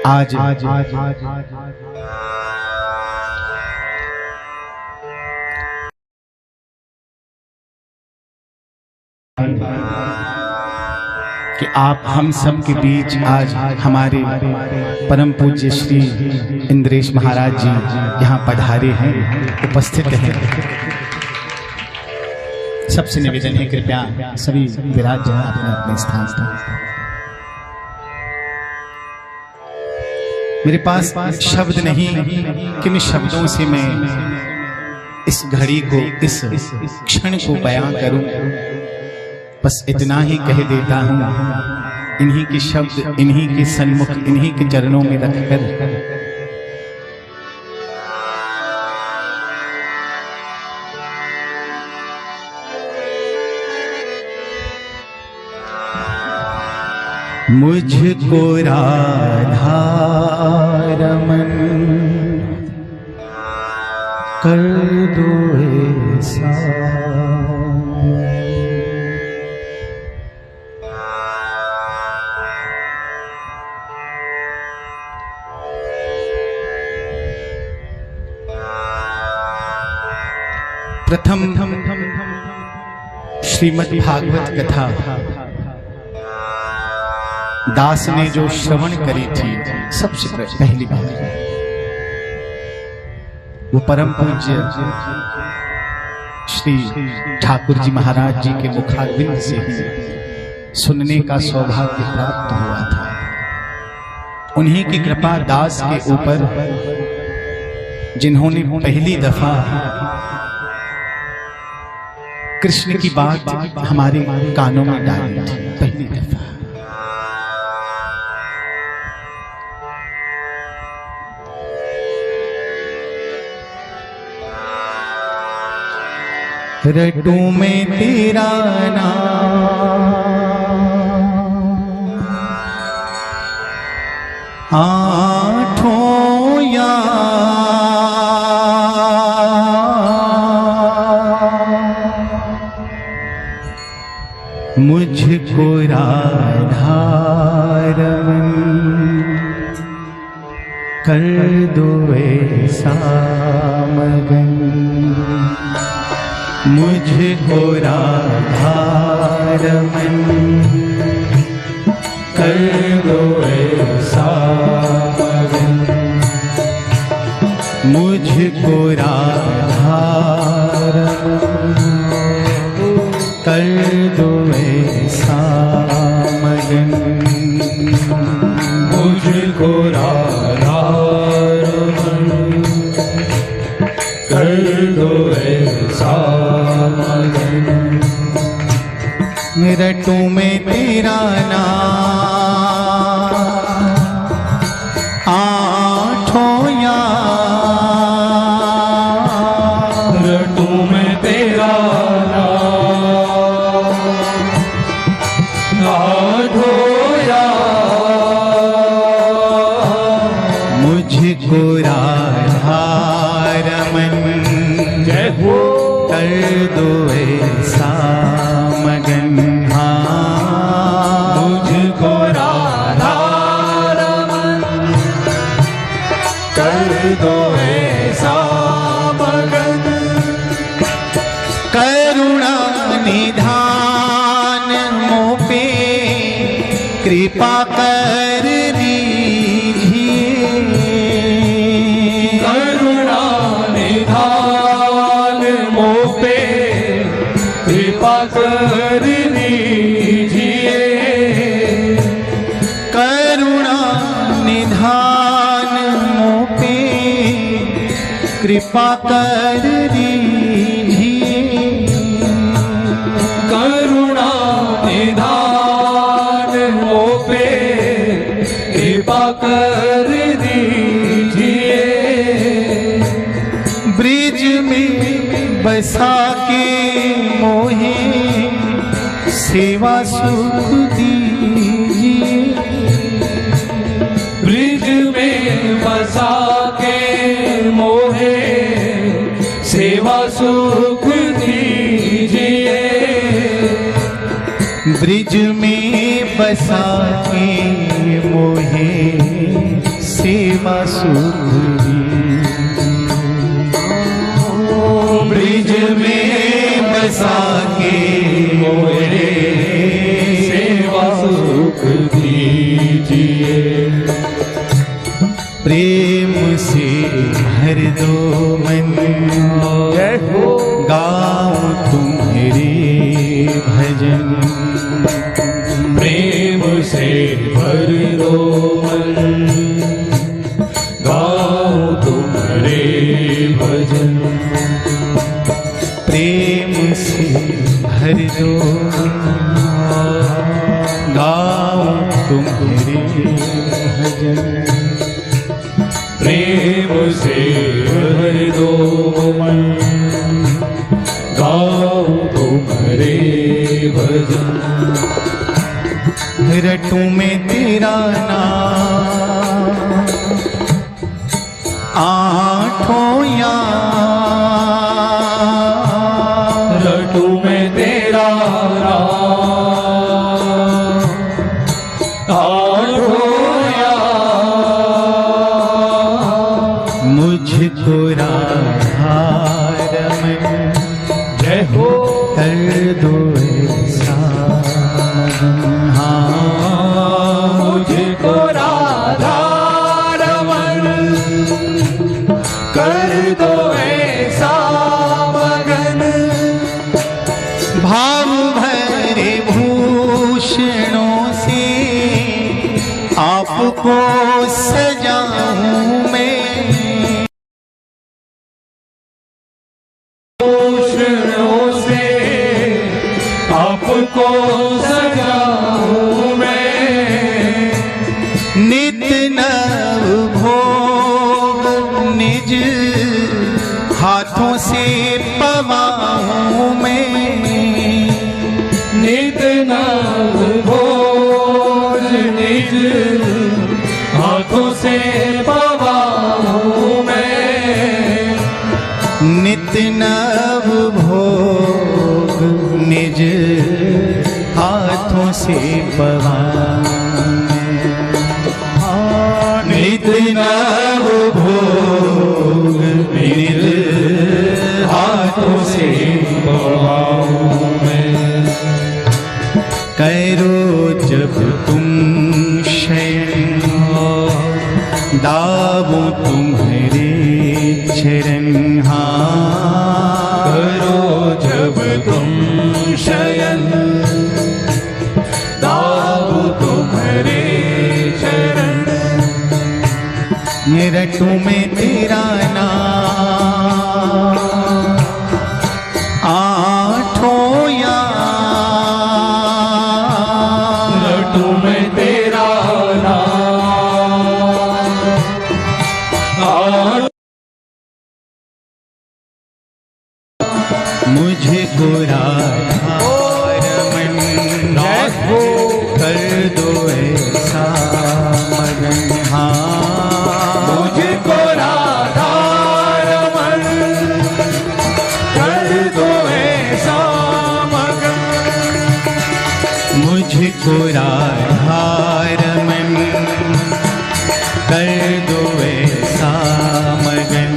आज कि आप हम सब के बीच आज हमारे परम पूज्य श्री इंद्रेश महाराज जी यहाँ पधारे हैं, उपस्थित हैं। सबसे निवेदन है कृपया सभी विराज जाएं अपने अपने स्थान पर। मेरे पास शब्द नहीं कि मैं शब्दों से मैं इस घड़ी को, इस क्षण को बयां करूं। बस इतना ही कह देता हूं, इन्हीं के शब्द इन्हीं के सन्मुख, इन्हीं के चरणों में रखकर मुझको राधा रमन कर दो ऐसा, प्रथम श्रीमद् भागवत कथा दास ने जो श्रवण करी थी सबसे पहली बार, वो परम पूज्य श्री ठाकुर जी महाराज जी के मुखारविंद से ही सुनने का सौभाग्य प्राप्त हुआ था। उन्हीं की कृपा दास के ऊपर, जिन्होंने पहली दफा कृष्ण की बात हमारे कानों में डाली थी, पहली दफा। रटूं में तेरा नाम, आठों याम, मुझको राधा रमन कर दो ऐसा मगन, मुझको राधा रमन कर दो ऐसा मगन, मुझको राधा रमन कर दो ऐसा मगन, मुझको राधा रमन कर दो ऐसा मगन। रटूं में तेरा नाम, आठों याम, रटूं में तेरा नाम, आठों याम, मुझको राधा रमन कर दो ऐसा मगन, मुझको राधा रमन कर दो ऐसा मगन, करुणा निधान मोह पे कृपा कर दीजिए, करुणा निधान मोह पे कृपा कर दीजिए, करुणा निधान मोह पे कृपा कर दीजिए, करुणा निधान मोह पे कृपा कर दीजिए, ब्रिज में बसा के मोहे सेवा सुख दीजिए, ब्रिज में बसा के मोहे सेवा सुख दीजिए, ब्रिज में बसा के मोहे सेवा सुख ब्रिज में बसा के मोरे सेवा सुख दीजिए। प्रेम से भर दो मन गाऊं तुम्हारे भजन। प्रेम से भर दो मन गाऊं तुम्हारे भजन। प्रेम से भर दो गाऊं तुम्हारे भजन। प्रेम से भर दो मन गाऊं तुम्हारे भजन। रटूं मैं तेरा नाम आठों याम। रटूं मैं तेरा नाम आठों याम। मुझको राधा रमन जय हो कर दो ऐसा मगन। हाँ मुझको राधा रमन कर दो ऐसा मगन। भाव भरे भूषणों से आपको सजाऊं मैं। भूषणों से आपको सजाऊं मैं। नित नव भोग निज हाथों से पवाऊं मैं। नित नव भोज निज हाथों से पवाऊं मैं। नित नव भोग निज हाथों से पवाऊं मैं। नित नव भोग निज हाथों से पवाऊं मैं। करो जब तुम शयन दावो तुम्हारे चरण। हाँ करो जब तुम शयन दावो तुम्हारे चरण। ये रटूं मैं तेरा नाम आठों याम। रटूं मैं तेरा नाम मुझको राधा रमन कर दो ऐसा मगन। हाँ मुझको राधा रमन कर दो ऐसा मगन। मुझको राधा रमन कर दो ऐसा मगन।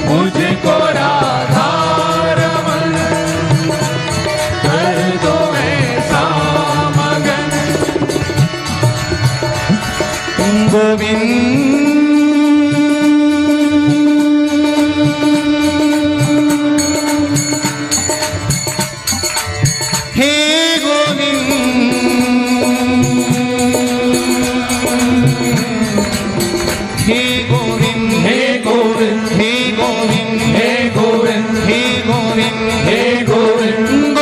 मुझको राधा रमन कर दो ऐसा मगन। गोविंद हे गोविंद हे गोविंद हे गोविंद हे गोविंद हे गोविंद हे गोविंद हे गोविंद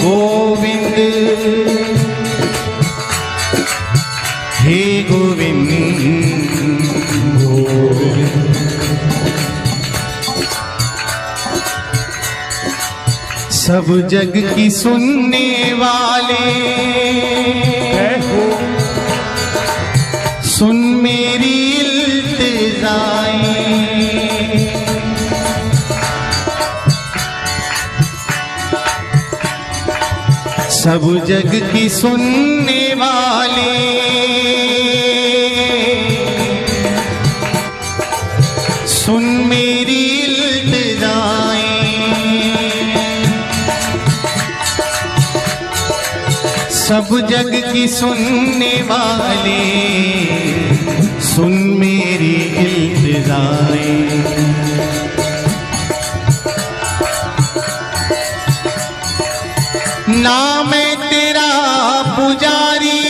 गोविंद हे गोविंद सब जग की सुनने वाले सुन मेरी इल्तिजाएं। सब जग की सुनने वाले सुन मेरी इल्तिजाएं, सब जग की सुनने वाले सुन मेरी इल्तिजाएं। ना मैं तेरा पुजारी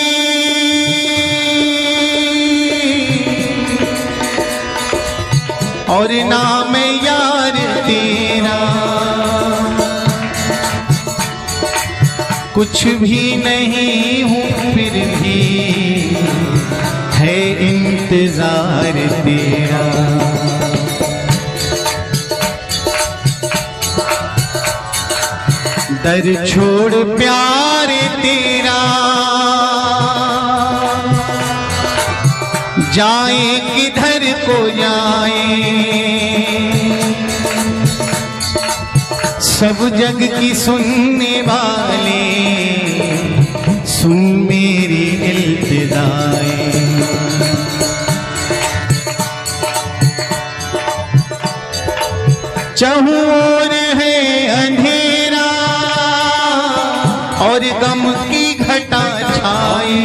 और ना मैं यार तेरा, कुछ भी नहीं हूँ फिर भी है इंतजार तेरा। दर छोड़ प्यार तेरा जाए किधर को जाए, सब जग की सुनने वाले सुन मेरी इल्तिजाएं। चहुं ओर है अंधेरा और गम की घटा छाए,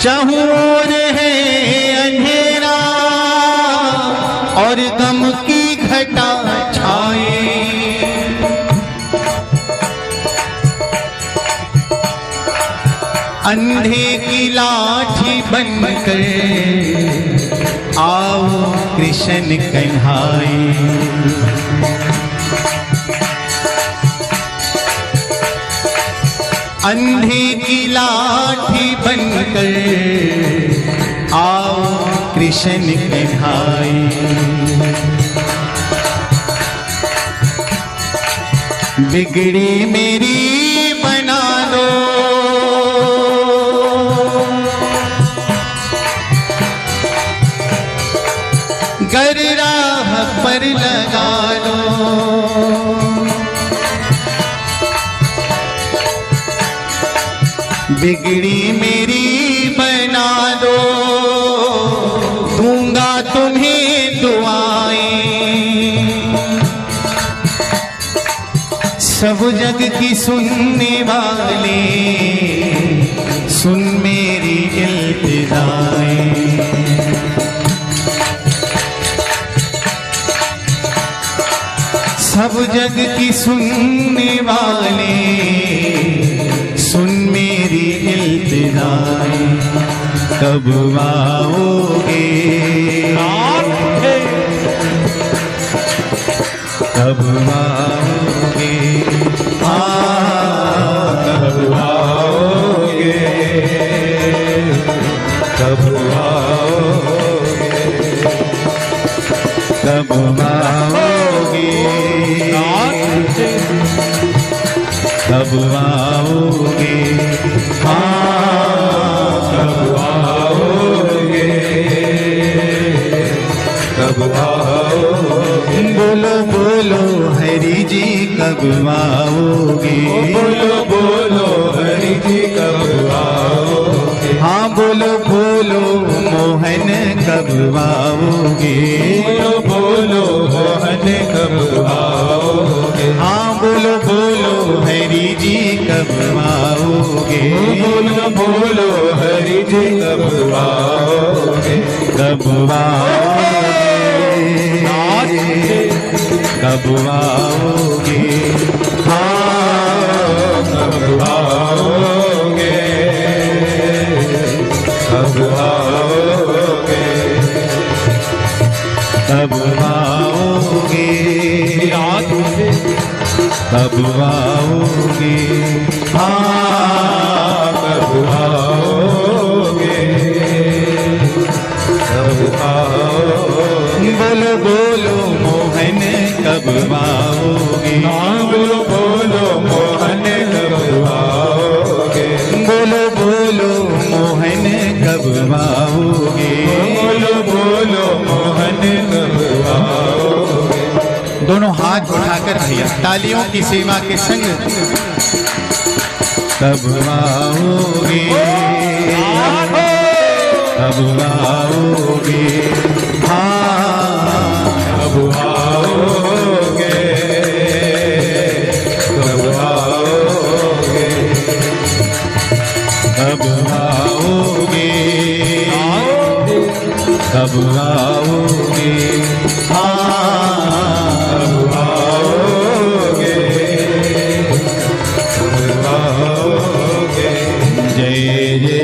चहुं ओर है अंधेरा और गम की घटा छाए। अंधे की लाठी बनकर आओ कृष्ण कन्हाई, अंधे की लाठी बनकर आओ कृष्ण कन्हाई। बिगड़ी मेरी बना दो गर राह पर लगा लो, बिगड़ी मेरी बना दो दूंगा तुम्हें दुआएं। सब जग की सुनने वाले सुन मेरी इल्तिजाएं। सब जग की सुनने वाले सुन मेरी इल्तिजाएं। कब आओगे कब आओगे, कब आओगे, कब आओगे, कब आओगे, कब आओगे, कब आओगे, कब आओगे। बोलो बोलो हरि जी कब आओगे, बोलो बोलो हरि जी कब आओगे। हाँ बोलो बोलो मोहन कब आओगे, बोलो बोलो मोहन कब आओगे। हाँ बोलो बोलो हरि जी कब आओगे, बोलो बोलो हरि जी कब आओगे। कब आओगे, कब आओगे, हाँ कब आओगे, कब आओगे, कब आओगे, कब आओगे, हाँ कब आओगे, कब आओगे। बोलो बोलो मोहन कब आओगे, हाँ बोलो बोलो मोहन कब आओगे। बोलो बोलो मोहन कब आओगे, बोलो बोलो मोहन कब आओगे। दोनों हाथ उठाकर भैया तालियों की सेवा के संग कब आओगे, कब आओगे, हाँ कब आओगे, कब आओगे, कब आओगे, कब आओगे, हाँ कब आओगे, कब आओगे। जय जय।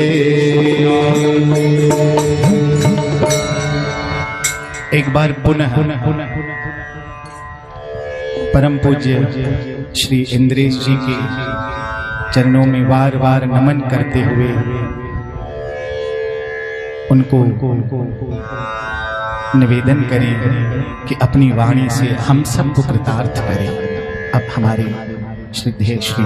एक बार पुनः परम पूज्य श्री इंद्रेश जी के चरणों में बार बार नमन करते हुए उनको निवेदन करें कि अपनी वाणी से हम सबको कृतार्थ करें। अब हमारे श्रद्धेय श्री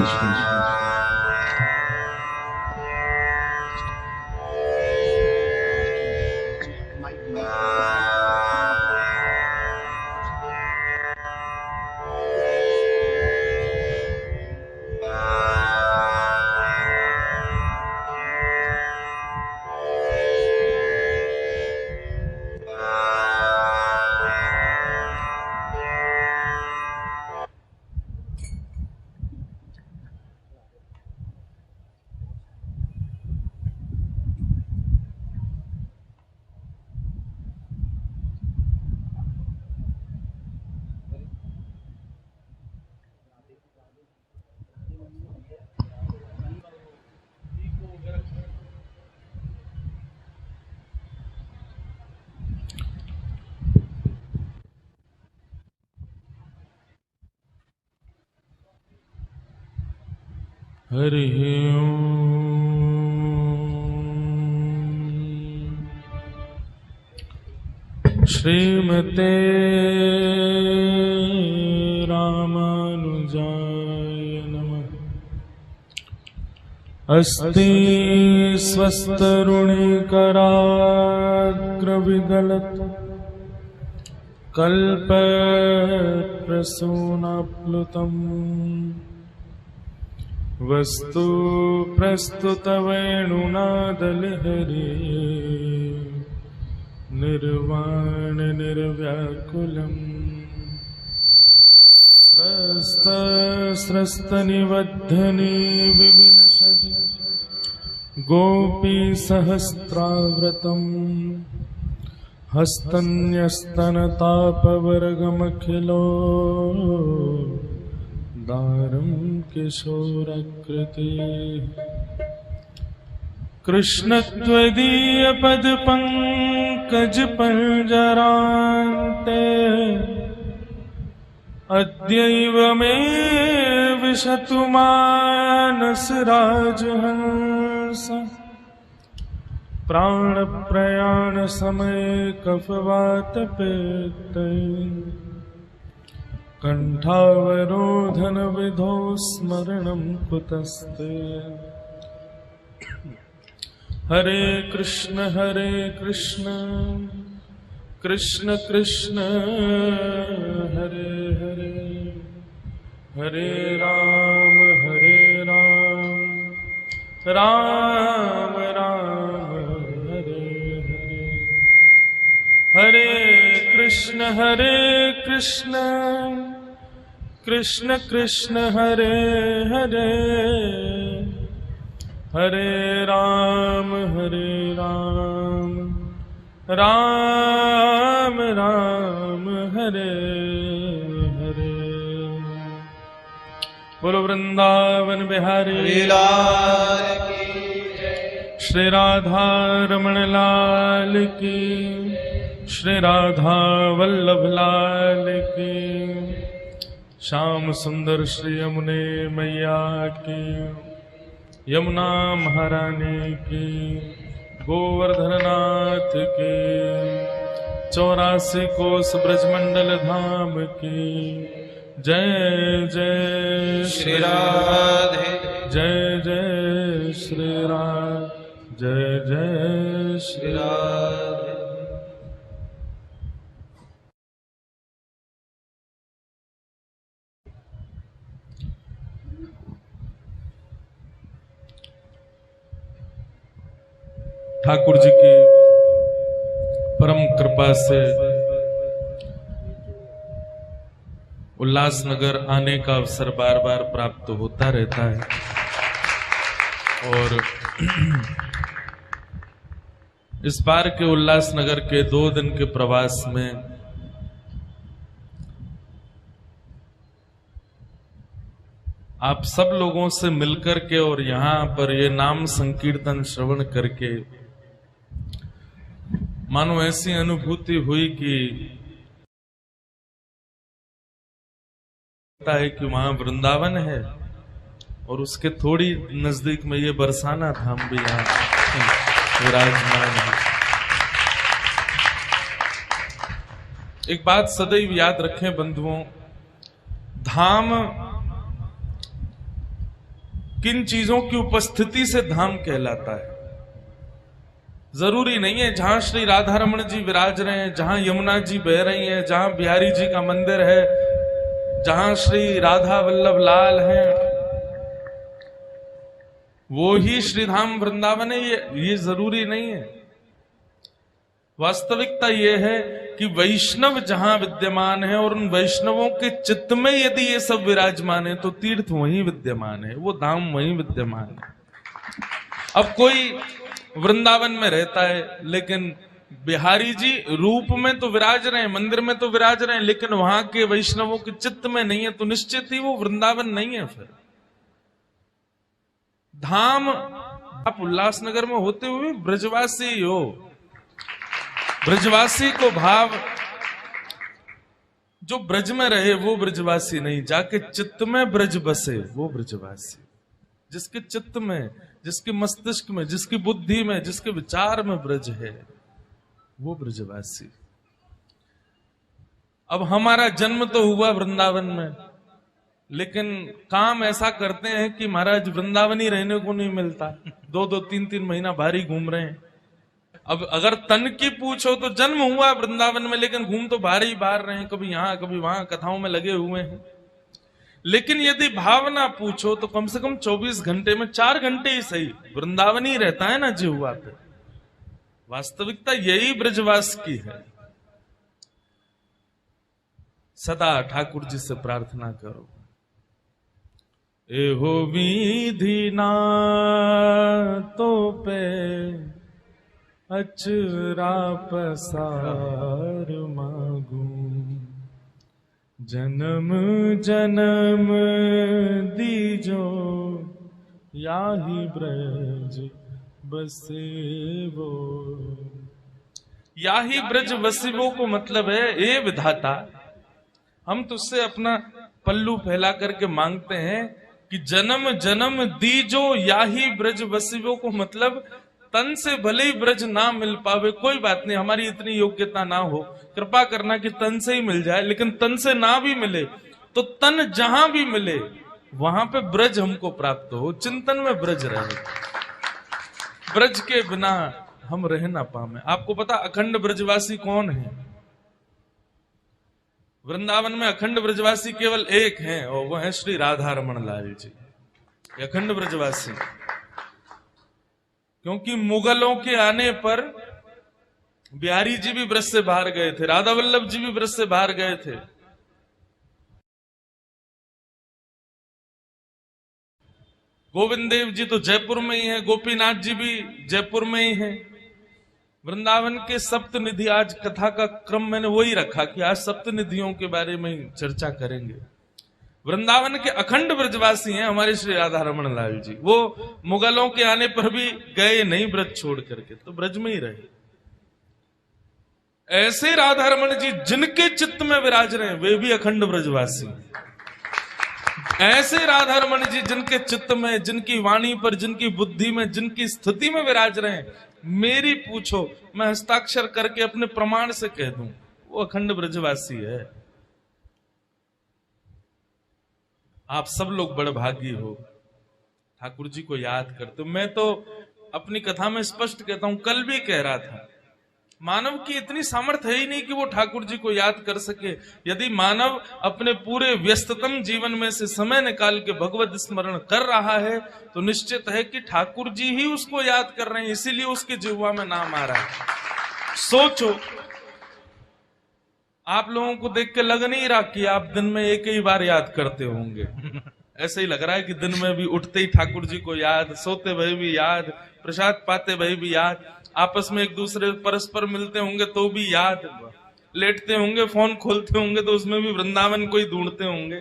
हरि ओम। श्रीमते रामानुजाय नमः। अस्ति स्वस्तरुणिकराग्रविगलत् कल्पप्रसूनाप्लुतम् वस्तु प्रस्तुत वेणुनादलहरी निर्वाण निर्व्याकुलम् स्रस्त स्रस्तनिबद्धनी विविलसति गोपी सहस्राव्रतम् हस्तन्यस्तनतापवर्गमखिलो दारं किशोराकृति कृष्णत्वदीयपदपङ्कजपञ्जरान्ते अद्यैव मे विशतु मानसराजहंस प्राणप्रयाणसमये कफवातपेत्ते कण्ठावरोधनविधौ स्मरणं कुतस्ते। हरे कृष्ण कृष्ण कृष्ण हरे हरे, हरे राम राम राम हरे हरे। हरे कृष्ण कृष्ण कृष्ण हरे हरे, हरे राम राम राम हरे हरे। बोलो वृंदावन बिहारी लाल की, श्री राधा रमण लाल की, श्री राधा वल्लभ लाल की, श्याम सुंदर श्री यमुने मैया की, यमुना महारानी की, गोवर्धन नाथ की, 84 कोस ब्रजमंडल धाम की। जय जय श्री राधे, जय जय श्री राधे, जय जय श्री राधे। ठाकुर जी की परम कृपा से उल्लासनगर आने का अवसर बार बार प्राप्त होता रहता है और इस बार के उल्लासनगर के 2 दिन के प्रवास में आप सब लोगों से मिलकर के और यहां पर ये नाम संकीर्तन श्रवण करके मानो ऐसी अनुभूति हुई कि है कि वहां वृंदावन है और उसके थोड़ी नजदीक में ये बरसाना धाम भी यहाँ विराजमान है। एक बात सदैव याद रखें बंधुओं, धाम किन चीजों की उपस्थिति से धाम कहलाता है। जरूरी नहीं है जहां श्री राधा रमण जी विराज रहे हैं, जहां यमुना जी बह रही हैं, जहां बिहारी जी का मंदिर है, जहां श्री राधा वल्लभ लाल हैं, वो ही श्री धाम वृंदावन है, ये जरूरी नहीं है। वास्तविकता ये है कि वैष्णव जहां विद्यमान है और उन वैष्णवों के चित्त में यदि ये सब विराजमान है तो तीर्थ वहीं विद्यमान है, वो धाम वहीं विद्यमान है। अब कोई वृंदावन में रहता है लेकिन बिहारी जी रूप में तो विराज रहे हैं, मंदिर में तो विराज रहे हैं, लेकिन वहां के वैष्णवों के चित्त में नहीं है, तो निश्चित ही वो वृंदावन नहीं है। फिर धाम आप उल्लासनगर में होते हुए ब्रजवासी हो, ब्रजवासी को भाव जो ब्रज में रहे वो ब्रजवासी नहीं, जाके चित्त में ब्रज बसे वो ब्रजवासी। जिसके चित्त में, जिसके मस्तिष्क में, जिसकी बुद्धि में, जिसके विचार में ब्रज है वो ब्रजवासी। अब हमारा जन्म तो हुआ वृंदावन में, लेकिन काम ऐसा करते हैं कि महाराज वृंदावन ही रहने को नहीं मिलता, 2-2, 3-3 महीना भारी घूम रहे हैं। अब अगर तन की पूछो तो जन्म हुआ वृंदावन में, लेकिन घूम तो बाहर ही बाहर रहे हैं, कभी यहां कभी वहां, कथाओं में लगे हुए हैं। लेकिन यदि भावना पूछो तो कम से कम 24 घंटे में 4 घंटे ही सही वृंदावन ही रहता है ना जिह्वा पे। वास्तविकता यही ब्रजवास की है। सदा ठाकुर जी से प्रार्थना करो, एहो विधि ना तो पे अचरा पसार मागू, जन्म जन्म दीजो याही ब्रज बसेवो। याही ब्रज बसेवो को मतलब है, ए विधाता हम तुझसे अपना पल्लू फैला करके मांगते हैं कि जन्म जन्म दीजो याही ब्रज बसेवो को मतलब तन से भले ही ब्रज ना मिल पावे, कोई बात नहीं, हमारी इतनी योग्यता ना हो, कृपा करना कि तन से ही मिल जाए। लेकिन तन से ना भी मिले तो तन जहां भी मिले वहां पे ब्रज हमको प्राप्त हो, चिंतन में ब्रज रहे। ब्रज के बिना हम रह ना पावे। आपको पता अखंड ब्रजवासी कौन है? वृंदावन में अखंड ब्रजवासी केवल एक है और वह है श्री राधा रमण लाल जी, अखंड ब्रजवासी। क्योंकि मुगलों के आने पर बिहारी जी भी ब्रज से बाहर गए थे, राधा वल्लभ जी भी ब्रज से बाहर गए थे। गोविंद देव जी तो जयपुर में ही है, गोपीनाथ जी भी जयपुर में ही है। वृंदावन के सप्त निधि, आज कथा का क्रम मैंने वही रखा कि आज सप्त निधियों के बारे में ही चर्चा करेंगे। वृंदावन के अखंड ब्रजवासी हैं हमारे श्री राधा रमण लाल जी। वो मुगलों के आने पर भी गए नहीं ब्रज छोड़ करके, तो ब्रज में ही रहे। ऐसे राधा रमण जी जिनके चित्त में विराज रहे हैं वे भी अखंड ब्रजवासी। ऐसे राधा रमण जी जिनके चित्त में, जिनकी वाणी पर, जिनकी बुद्धि में, जिनकी स्थिति में विराज रहे हैं, मेरी पूछो, मैं हस्ताक्षर करके अपने प्रमाण से कह दूं वो अखंड ब्रजवासी है। आप सब लोग बड़े भागी हो, ठाकुर जी को याद करते हो। मैं तो अपनी कथा में स्पष्ट कहता हूं, कल भी कह रहा था, मानव की इतनी सामर्थ्य है ही नहीं कि वो ठाकुर जी को याद कर सके। यदि मानव अपने पूरे व्यस्ततम जीवन में से समय निकाल के भगवत स्मरण कर रहा है तो निश्चित है कि ठाकुर जी ही उसको याद कर रहे हैं, इसीलिए उसके जिह्वा में नाम आ रहा है। सोचो, आप लोगों को देख के लग नहीं रहा कि आप दिन में एक ही बार याद करते होंगे। ऐसे ही लग रहा है कि दिन में भी उठते ही ठाकुर जी को याद, सोते भय भी याद, प्रसाद पाते भय भी याद, आपस में एक दूसरे परस्पर मिलते होंगे तो भी याद, लेटते होंगे फोन खोलते होंगे तो उसमें भी वृंदावन को ही ढूंढते होंगे।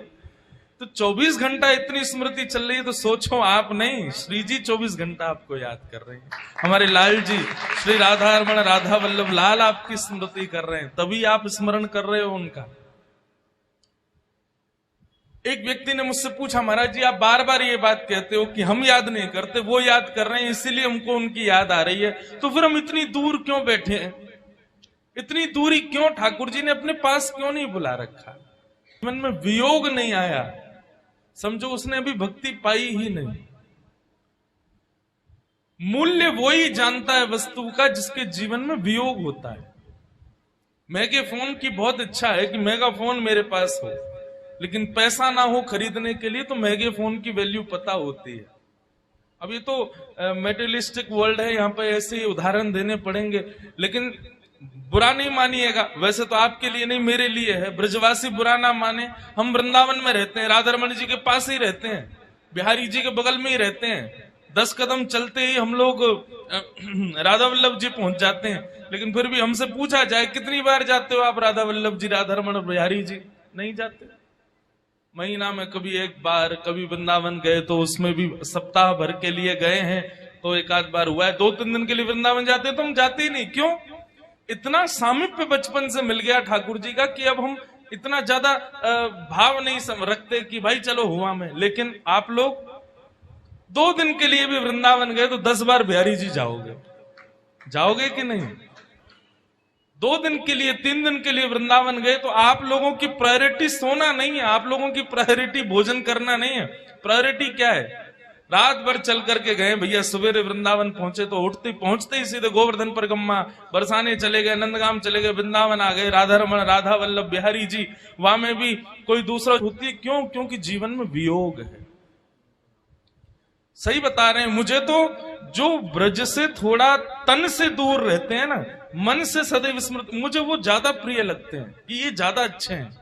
तो 24 घंटा इतनी स्मृति चल रही है, तो सोचो आप नहीं, श्री जी 24 घंटा आपको याद कर रहे हैं। हमारे लाल जी श्री राधा रमण राधा वल्लभ लाल आपकी स्मृति कर रहे हैं, तभी आप स्मरण कर रहे हो उनका। एक व्यक्ति ने मुझसे पूछा, महाराज जी आप बार बार ये बात कहते हो कि हम याद नहीं करते, वो याद कर रहे हैं इसीलिए हमको उनकी याद आ रही है, तो फिर हम इतनी दूर क्यों बैठे हैं, इतनी दूरी क्यों, ठाकुर जी ने अपने पास क्यों नहीं बुला रखा? मन में वियोग नहीं आया, समझो उसने अभी भक्ति पाई ही नहीं। मूल्य वो ही जानता है वस्तु का जिसके जीवन में वियोग होता है। मेगाफोन की बहुत इच्छा है कि मेगाफोन मेरे पास हो, लेकिन पैसा ना हो खरीदने के लिए, तो मेगाफोन की वैल्यू पता होती है। अब ये तो मेटेरियलिस्टिक वर्ल्ड है, यहाँ पे ऐसे ही उदाहरण देने पड़ेंगे, लेकिन बुरा नहीं मानिएगा, वैसे तो आपके लिए नहीं मेरे लिए है। ब्रजवासी बुरा ना माने, हम वृंदावन में रहते हैं, राधा रमण जी के पास ही रहते हैं, बिहारी जी के बगल में ही रहते हैं, 10 कदम चलते ही हम लोग राधा वल्लभ जी पहुंच जाते हैं। लेकिन फिर भी हमसे पूछा जाए कितनी बार जाते हो आप राधा वल्लभ जी, राधा रमण बिहारी जी? नहीं जाते। महीना में कभी एक बार, कभी वृंदावन गए तो उसमें भी सप्ताह भर के लिए गए हैं तो एक आध बार हुआ है। 2-3 दिन के लिए वृंदावन जाते हैं तो हम जाते ही नहीं। क्यों? इतना सामीप्य बचपन से मिल गया ठाकुर जी का कि अब हम इतना ज्यादा भाव नहीं रखते कि भाई चलो हुआ में। लेकिन आप लोग 2 दिन के लिए भी वृंदावन गए तो 10 बार बिहारी जी जाओगे, जाओगे कि नहीं? 2 दिन के लिए, 3 दिन के लिए वृंदावन गए तो आप लोगों की प्रायोरिटी सोना नहीं है, आप लोगों की प्रायोरिटी भोजन करना नहीं है। प्रायोरिटी क्या है? रात भर चल करके गए भैया, सवेरे वृंदावन पहुंचे तो पहुंचते ही सीधे गोवर्धन परिक्रमा, बरसाने चले गए, नंदगाम चले गए, वृंदावन आ गए, राधा रमण राधा वल्लभ बिहारी जी, वहां में भी कोई दूसरा होती है। क्यों? क्योंकि जीवन में वियोग है। सही बता रहे हैं। मुझे तो जो ब्रज से थोड़ा तन से दूर रहते हैं ना, मन से सदैव स्मृत, मुझे वो ज्यादा प्रिय लगते हैं कि ये ज्यादा अच्छे हैं।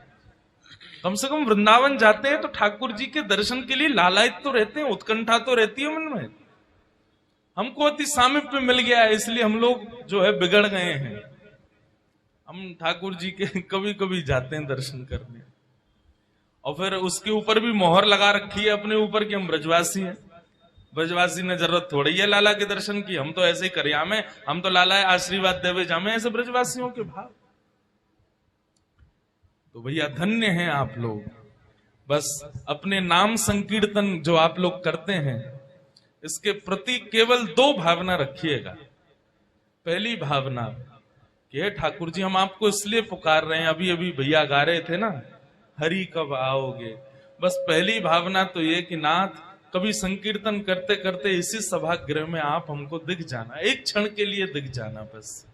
कम से कम वृंदावन जाते हैं तो ठाकुर जी के दर्शन के लिए लालायित तो रहते हैं, उत्कंठा तो रहती है मन में। हमको अति सामीप्य मिल गया है, इसलिए हम लोग जो है बिगड़ गए हैं। हम ठाकुर जी के कभी कभी जाते हैं दर्शन करने, और फिर उसके ऊपर भी मोहर लगा रखी है अपने ऊपर कि हम ब्रजवासी हैं। ब्रजवासी ने जरूरत थोड़ी है लाला के दर्शन की, हम तो ऐसे ही करिया में, हम तो लाला आशीर्वाद देवे जामे, ऐसे ब्रजवासियों के भाव। तो भैया धन्य हैं आप लोग। बस अपने नाम संकीर्तन जो आप लोग करते हैं, इसके प्रति केवल 2 भावना रखिएगा। पहली भावना कि ठाकुर जी हम आपको इसलिए पुकार रहे हैं, अभी अभी भैया गा रहे थे ना, हरि कब आओगे। बस पहली भावना तो ये कि नाथ कभी संकीर्तन करते करते इसी सभागृह में आप हमको दिख जाना, एक क्षण के लिए दिख जाना। बस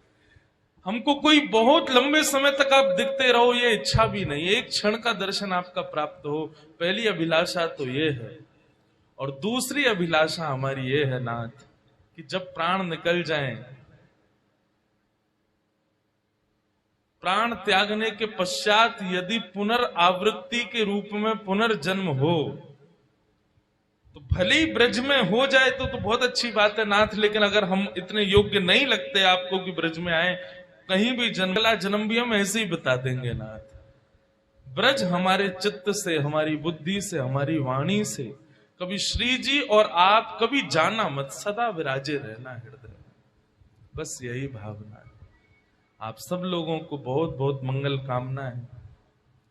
हमको कोई बहुत लंबे समय तक आप दिखते रहो ये इच्छा भी नहीं, एक क्षण का दर्शन आपका प्राप्त हो। पहली अभिलाषा तो ये है। और दूसरी अभिलाषा हमारी ये है नाथ कि जब प्राण निकल जाएं, प्राण त्यागने के पश्चात यदि पुनर्आवृत्ति के रूप में पुनर्जन्म हो तो भले ही ब्रज में हो जाए तो बहुत अच्छी बात है नाथ। लेकिन अगर हम इतने योग्य नहीं लगते आपको कि ब्रज में आए, कहीं भी जन्म भी हम ऐसे ही बता देंगे नाथ। ब्रज हमारे चित्त से, हमारी बुद्धि से, हमारी वाणी से कभी श्री जी और आप कभी जाना मत, सदा विराजे रहना हृदय में। बस यही भावना है। आप सब लोगों को बहुत बहुत मंगल कामना है।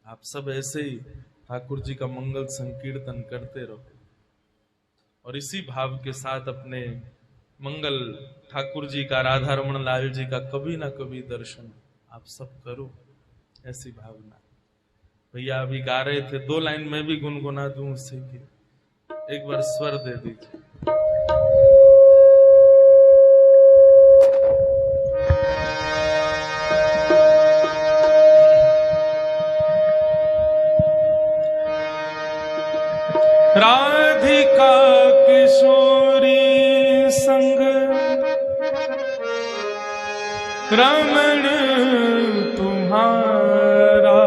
आप सब ऐसे ही ठाकुर जी का मंगल संकीर्तन करते रहो और इसी भाव के साथ अपने मंगल ठाकुर जी का, राधा रमण लाल जी का कभी ना कभी दर्शन आप सब करो, ऐसी भावना। भैया अभी गा रहे थे, 2 लाइन में भी गुनगुना दूं उससे कि एक बार स्वर दे दीजिए। रमण तुम्हारा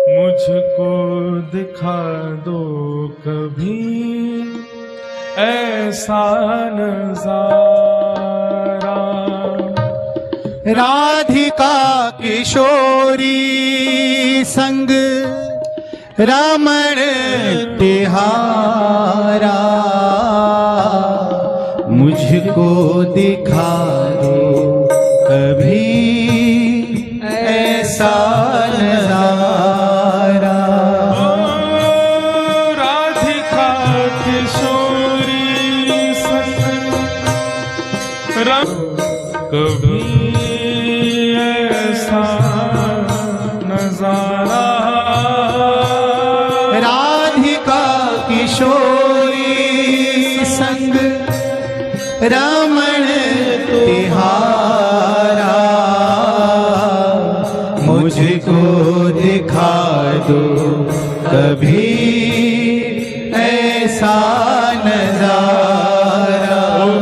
मुझको दिखा दो कभी ऐसा नजारा। राधिका किशोरी संग रमण तिहारा मुझको दिखा दो कभी ऐसा नजारा। राधिका किशोरी संग कभी ऐसा नजारा। राधिका किशोरी संग रमण तिहारा मुझको दिखा दो कभी ऐसा नजारा।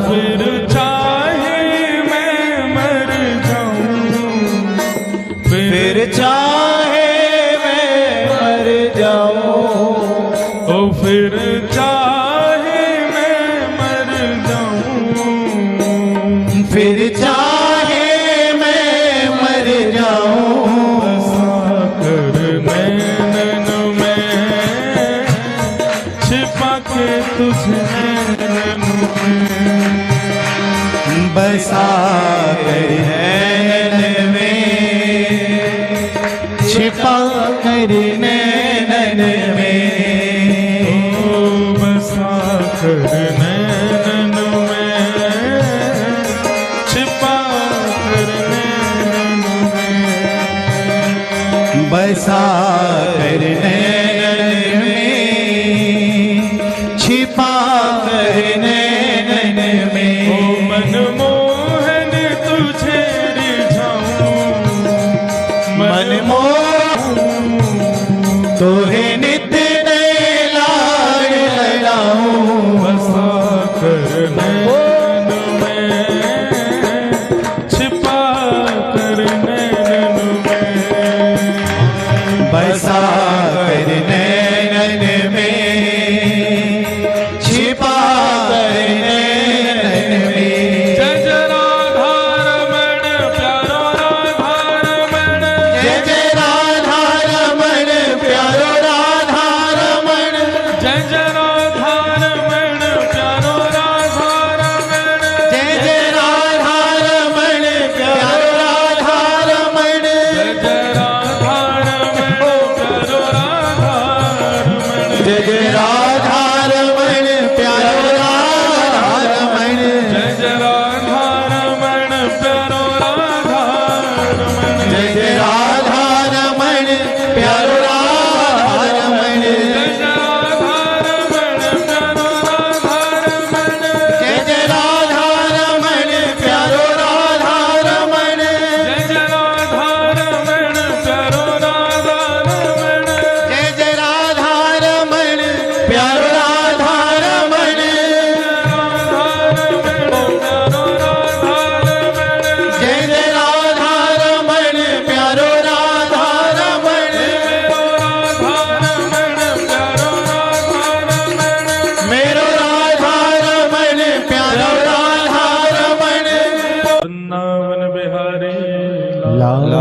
फिर चाहे मैं मर जाऊं, फिर चाहे मैं मर जाऊं, ओ फिर चाहे मैं मर जाऊं, फिर चाहे मैं मर जाऊं। कर नैनन में छिपा के तुझे नैनन में बसा कर नैनन में छिपा कर नैनन में बसा कर नैनन में छिपा कर नैनन में बसा कर नैनन में छिपा कर नैनन में। ओ मनमोहन तुझे रिझाऊं, मनमोहन तोहे नित्य नए लाड लड़ाऊं। बसा कर नैनन में छिपा कर नैनन में बसा कर नैनन में छिपा कर नैनन में। जय जय राधा रमण प्यारो राधा रमण, जय जय राधा रमण प्यारो राधा रमण। जय जय राधा रमण प्यारो राधा रमण, जय जय राधा रमण प्यारो राधा रमण। जय जय राधा रमण प्यारो राधा रमण, जय जय राधा रमण प्यारो राधा रमण। जय जय राधा रमण प्यारो राधा रमण, जय जय राधा रमण प्यारो राधा रमण। जय जय राधा रमण प्यारो राधा रमण, जय जय राधा रमण प्यारो राधा रमण। जय जय राधा रमण प्यारो राधा रमण, जय जय राधा रमण प्यारो राधा रमण। जय जय राधा रमण प्यारो राधा रमण। मेरो राधा रमण प्यारो राधा रमण। वृंदावन बिहारी लाल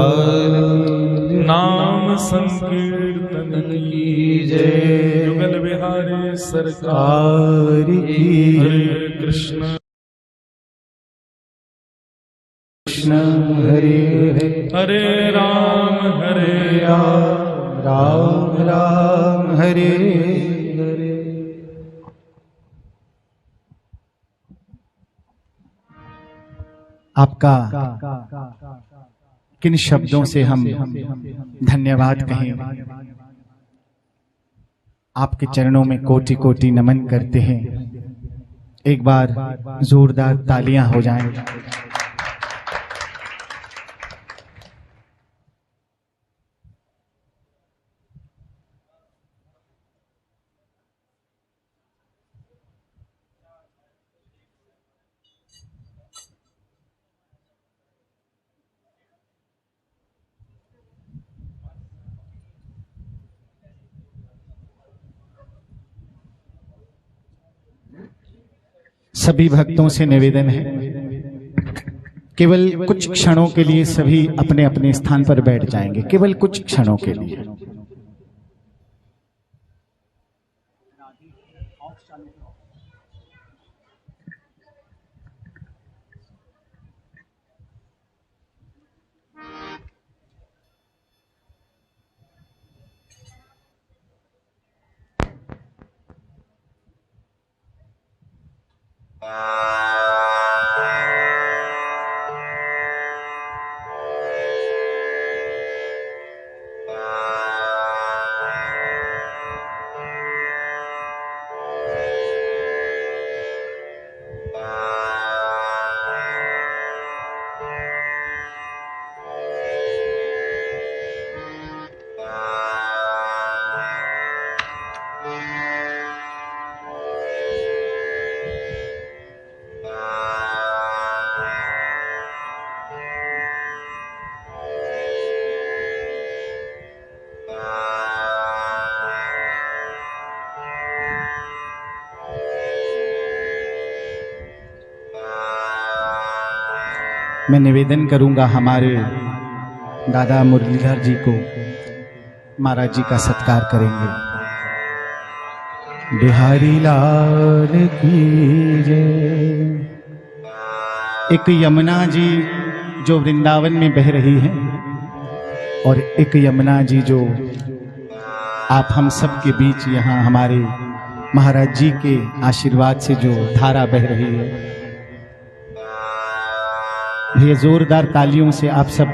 नाम संकीर्तन की जय। युगल बिहारी सरकार की हरे कृष्ण कृष्ण हरे हरे राम हरे राम राम राम हरे हरे। आपका किन शब्दों से हम धन्यवाद कहें। आपके चरणों में कोटि कोटि नमन करते हैं। एक बार जोरदार तालियां हो जाएं। सभी भक्तों से निवेदन है, केवल कुछ क्षणों के लिए सभी अपने अपने स्थान पर बैठ जाएंगे, केवल कुछ क्षणों के लिए। मैं निवेदन करूंगा हमारे दादा मुरलीधर जी को, महाराज जी का सत्कार करेंगे। बिहारी लाल की जय। एक यमुना जी जो वृंदावन में बह रही है और एक यमुना जी जो आप हम सब के बीच यहाँ हमारे महाराज जी के आशीर्वाद से जो धारा बह रही है, ये जोरदार तालियों से आप सब